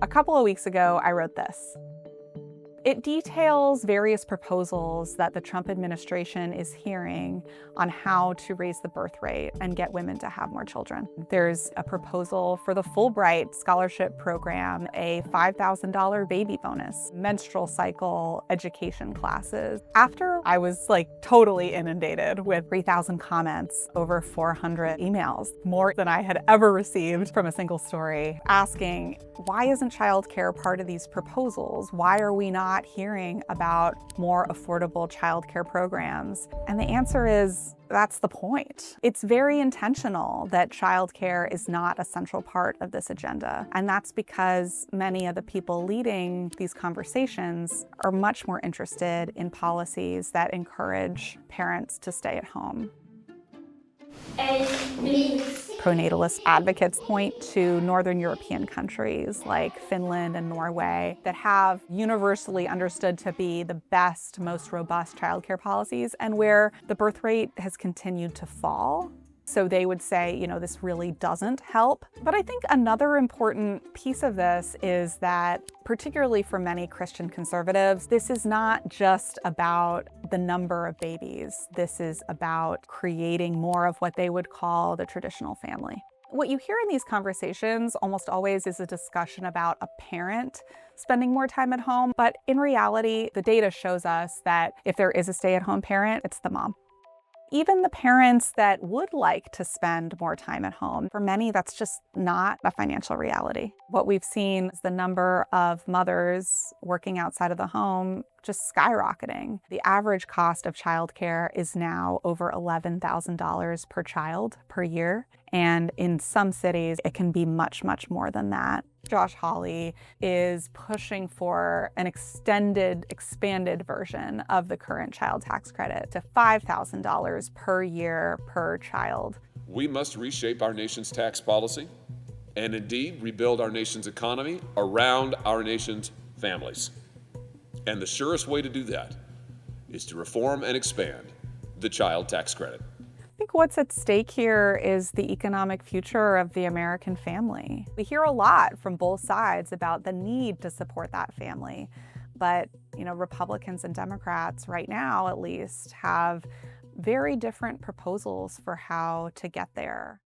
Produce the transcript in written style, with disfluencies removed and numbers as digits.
A couple of weeks ago, I wrote this. It details various proposals that the Trump administration is hearing on how to raise the birth rate and get women to have more children. There's a proposal for the Fulbright scholarship program, a $5,000 baby bonus, menstrual cycle education classes. After I was totally inundated with 3,000 comments, over 400 emails, more than I had ever received from a single story, asking, why isn't childcare part of these proposals? Why are we not hearing about more affordable childcare programs? And the answer is, that's the point. It's very intentional that childcare is not a central part of this agenda. And that's because many of the people leading these conversations are much more interested in policies that encourage parents to stay at home. Pro-Natalist advocates point to Northern European countries like Finland and Norway that have universally understood to be the best, most robust childcare policies, and where the birth rate has continued to fall. So they would say, this really doesn't help. But I think another important piece of this is that, particularly for many Christian conservatives, this is not just about the number of babies. This is about creating more of what they would call the traditional family. What you hear in these conversations almost always is a discussion about a parent spending more time at home. But in reality, the data shows us that if there is a stay-at-home parent, it's the mom. Even the parents that would like to spend more time at home, for many, that's just not a financial reality. What we've seen is the number of mothers working outside of the home just skyrocketing. The average cost of childcare is now over $11,000 per child per year. And in some cities, it can be much, much more than that. Josh Hawley is pushing for an expanded version of the current child tax credit to $5,000 per year per child. We must reshape our nation's tax policy and indeed rebuild our nation's economy around our nation's families. And the surest way to do that is to reform and expand the child tax credit. I think what's at stake here is the economic future of the American family. We hear a lot from both sides about the need to support that family. But, Republicans and Democrats right now, at least, have very different proposals for how to get there.